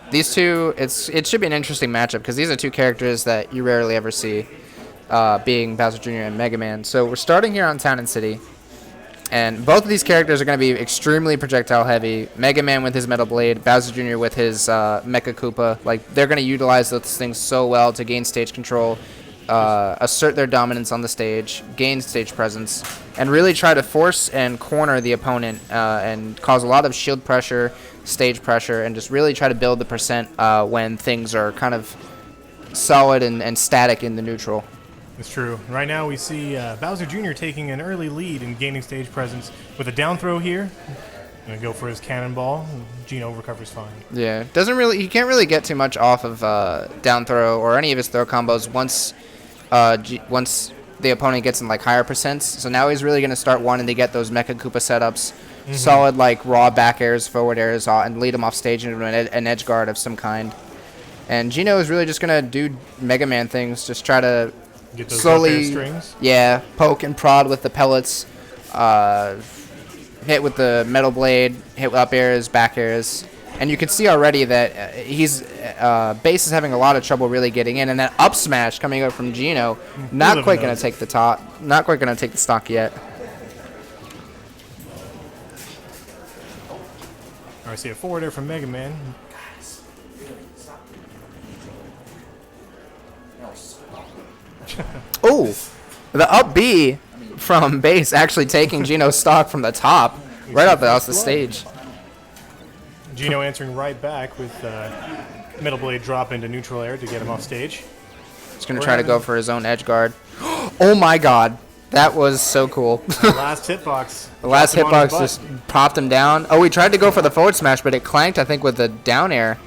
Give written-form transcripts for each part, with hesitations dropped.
These two, it should be an interesting matchup because these are two characters that you rarely ever see, being Bowser Jr. and Mega Man. So we're starting here on Town and City, and both of these characters are going to be extremely projectile heavy. Mega Man with his Metal Blade, Bowser Jr. with his Mecha Koopa. Like, they're going to utilize those things so well to gain stage control, assert their dominance on the stage, gain stage presence, and really try to force and corner the opponent and cause a lot of shield pressure, stage pressure, and just really try to build the percent when things are kind of solid and static in the neutral. It's true. Right now we see Bowser Jr. taking an early lead in gaining stage presence with a down throw here. Gonna go for his cannonball. Geno recovers fine. Yeah, he can't really get too much off of down throw or any of his throw combos once the opponent gets in like higher percents. So now he's really gonna start wanting to get those Mecha Koopa setups, solid like raw back airs, forward airs, and lead him off stage into an edge guard of some kind. And Geno is really just gonna do Mega Man things, just try to get those slowly, strings. Yeah, poke and prod with the pellets, hit with the Metal Blade, hit with up airs, back airs, and you can see already that Base is having a lot of trouble really getting in, and that up smash coming up from Geno, not quite going to take the top, not quite going to take the stock yet. I see a forward air from Mega Man. Oh, the up B from Base actually taking Geno's stock from the top, right off the stage. Geno answering right back with Metal Blade drop into neutral air to get him off stage. He's going to try to go for his own edge guard. Oh my god, that was so cool. The last hitbox. The last hitbox just popped him down. Oh, he tried to go for the forward smash, but it clanked, I think, with the down air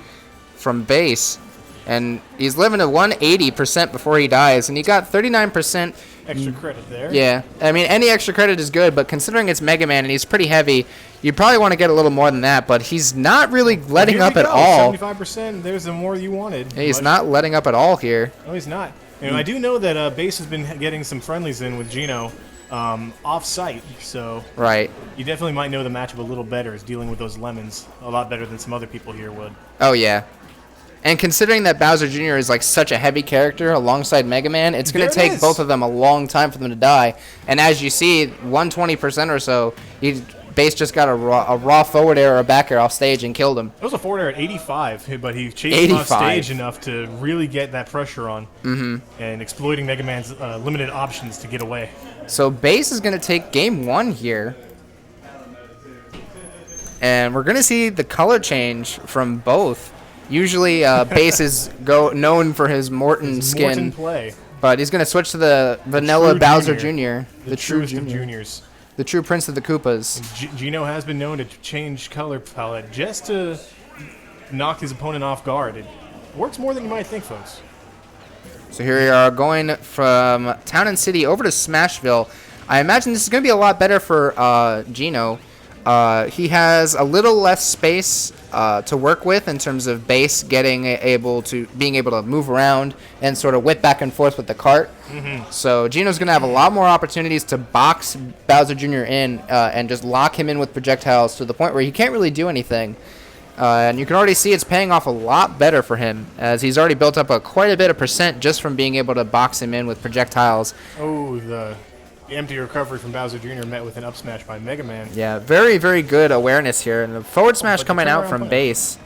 from Base. And he's living at 180% before he dies, and he got 39%. Extra credit there. Yeah, I mean, any extra credit is good, but considering it's Mega Man and he's pretty heavy, you probably want to get a little more than that, but he's not really letting up at all. 75%, there's the more you wanted. Yeah, he's not letting up at all here. No, he's not. And I do know that Base has been getting some friendlies in with Geno off-site, so right. You definitely might know the matchup a little better, is dealing with those lemons a lot better than some other people here would. Oh, yeah. And considering that Bowser Jr. is like such a heavy character alongside Mega Man, it's going to take both of them a long time for them to die. And as you see, 120% or so, Base just got a raw forward air or a back air off stage and killed him. It was a forward air at 85, but he chased him off stage enough to really get that pressure on and exploiting Mega Man's limited options to get away. So Base is going to take game one here. And we're going to see the color change from both. Usually, Base is known for his Morton skin, play. But he's going to switch to the vanilla Bowser Jr., the true juniors, the true Prince of the Koopas. Geno has been known to change color palette just to knock his opponent off guard. It works more than you might think, folks. So here we are going from Town and City over to Smashville. I imagine this is going to be a lot better for Geno. He has a little less space to work with in terms of Base being able to move around and sort of whip back and forth with the cart. So Geno's going to have a lot more opportunities to box Bowser Jr. in and just lock him in with projectiles to the point where he can't really do anything. And you can already see it's paying off a lot better for him, as he's already built up quite a bit of percent just from being able to box him in with projectiles. Oh, the empty recovery from Bowser Jr. met with an up smash by Mega Man. Yeah, very, very good awareness here. And the forward smash coming out from Base.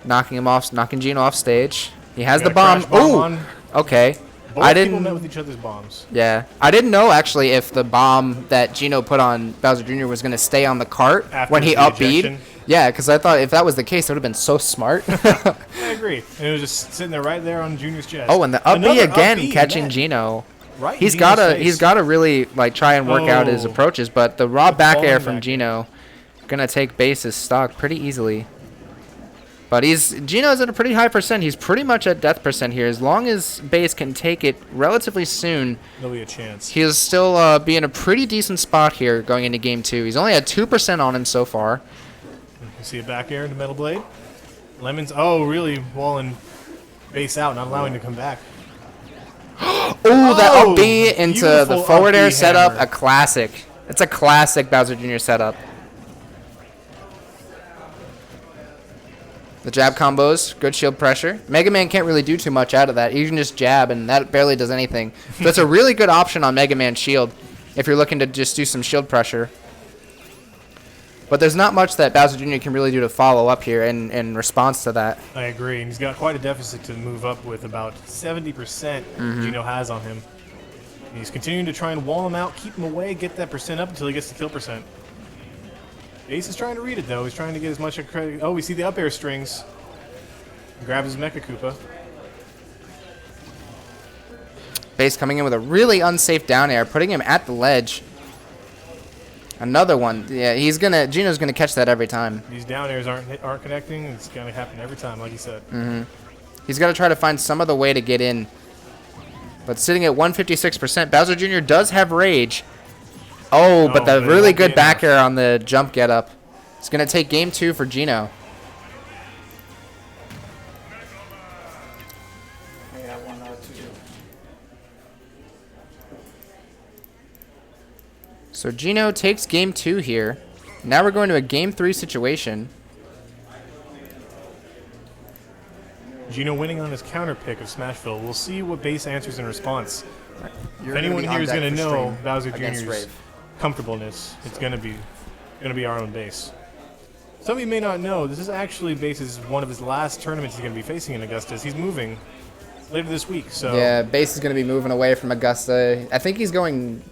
Knocking him off, knocking Geno off stage. He has the bomb. Ooh! Okay. Both people met with each other's bombs. Yeah. I didn't know, actually, if the bomb that Geno put on Bowser Jr. was going to stay on the cart when he up-B'd. Yeah, because I thought if that was the case, it would have been so smart. I agree. And it was just sitting there right there on Junior's chest. Oh, and the up-B again catching Geno. Right, he's gotta really like try and work out his approaches, but the raw back air from Geno gonna take Base's stock pretty easily. But Geno's at a pretty high percent. He's pretty much at death percent here. As long as Base can take it relatively soon, there'll be a chance. He'll still be in a pretty decent spot here going into game two. He's only had 2% on him so far. You see a back air into Metal Blade. Lemons, really walling Base out, not allowing him to come back. Ooh, that up B into the forward air setup, a classic. It's a classic Bowser Jr. setup. The jab combos, good shield pressure. Mega Man can't really do too much out of that. You can just jab, and that barely does anything. So it's a really good option on Mega Man shield if you're looking to just do some shield pressure. But there's not much that Bowser Jr. can really do to follow up here in response to that. I agree, and he's got quite a deficit to move up with. About 70% Geno has on him. And he's continuing to try and wall him out, keep him away, get that percent up until he gets the kill percent. Ace is trying to read it, though. He's trying to get as much credit. Oh, we see the up air strings. Grabs his Mecha Koopa. Base coming in with a really unsafe down air, putting him at the ledge. Another one. Yeah, Geno's gonna catch that every time. These down airs aren't connecting. It's gonna happen every time, like you said. He's got to try to find some other way to get in. But sitting at 156%, Bowser Jr. does have rage. Oh, but the really good back air on the jump get up. It's going to take game 2 for Geno. So Geno takes game 2 here. Now we're going to a game 3 situation. Geno winning on his counter pick of Smashville. We'll see what base answers in response. If anyone here is going to know Bowser Jr.'s comfortableness, it's going to be our own base. Some of you may not know, this is actually Base's one of his last tournaments he's going to be facing in Augusta. He's moving later this week. So yeah, Base is going to be moving away from Augusta. I think he's going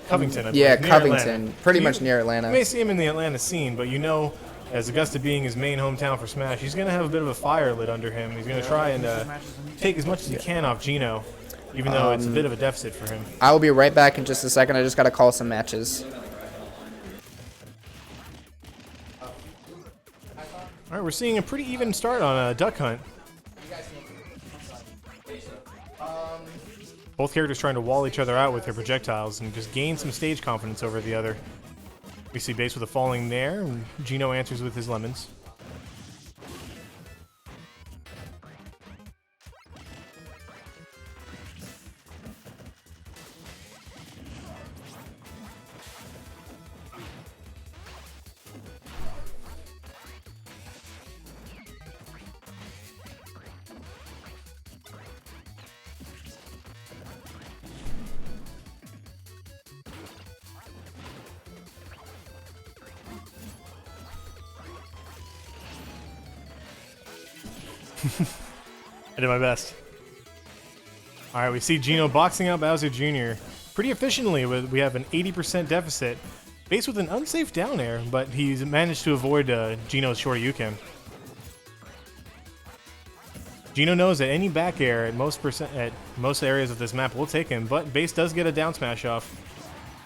Covington. Yeah, Covington, pretty much near Atlanta. You may see him in the Atlanta scene, but you know, as Augusta being his main hometown for Smash, he's going to have a bit of a fire lit under him. He's going to try and take as much as he can off Geno, even though it's a bit of a deficit for him. I will be right back in just a second. I just got to call some matches. All right, we're seeing a pretty even start on Duck Hunt. Both characters trying to wall each other out with their projectiles and just gain some stage confidence over the other. We see Base with a falling there, and Geno answers with his lemons. I did my best. All right, we see Geno boxing out Bowser Jr. pretty efficiently. We have an 80% deficit. Base with an unsafe down air, but he's managed to avoid Geno's short Yuken. Geno knows that any back air at most areas of this map will take him, but Base does get a down smash off.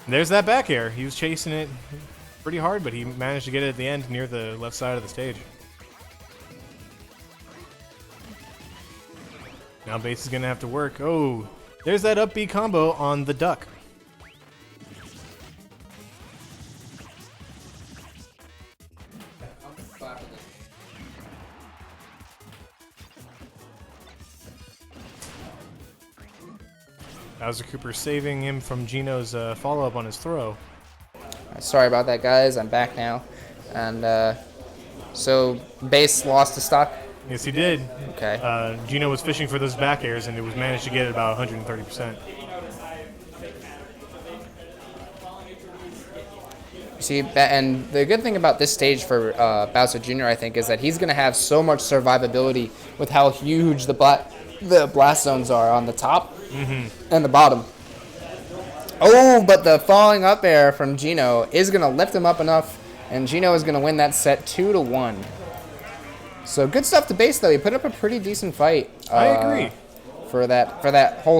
And there's that back air. He was chasing it pretty hard, but he managed to get it at the end near the left side of the stage. Now Base is going to have to work. Oh, there's that up B combo on the duck. Bowser Cooper saving him from Geno's follow-up on his throw. Sorry about that, guys. I'm back now. And so Base lost to stock. Yes, he did. Okay. Geno was fishing for those back airs, and it was managed to get it about 130%. See, and the good thing about this stage for Bowser Jr., I think, is that he's going to have so much survivability with how huge the blast zones are on the top and the bottom. Oh, but the falling up air from Geno is going to lift him up enough, and Geno is going to win that set 2-1. So good stuff to Base, though. He put up a pretty decent fight. I agree. For that whole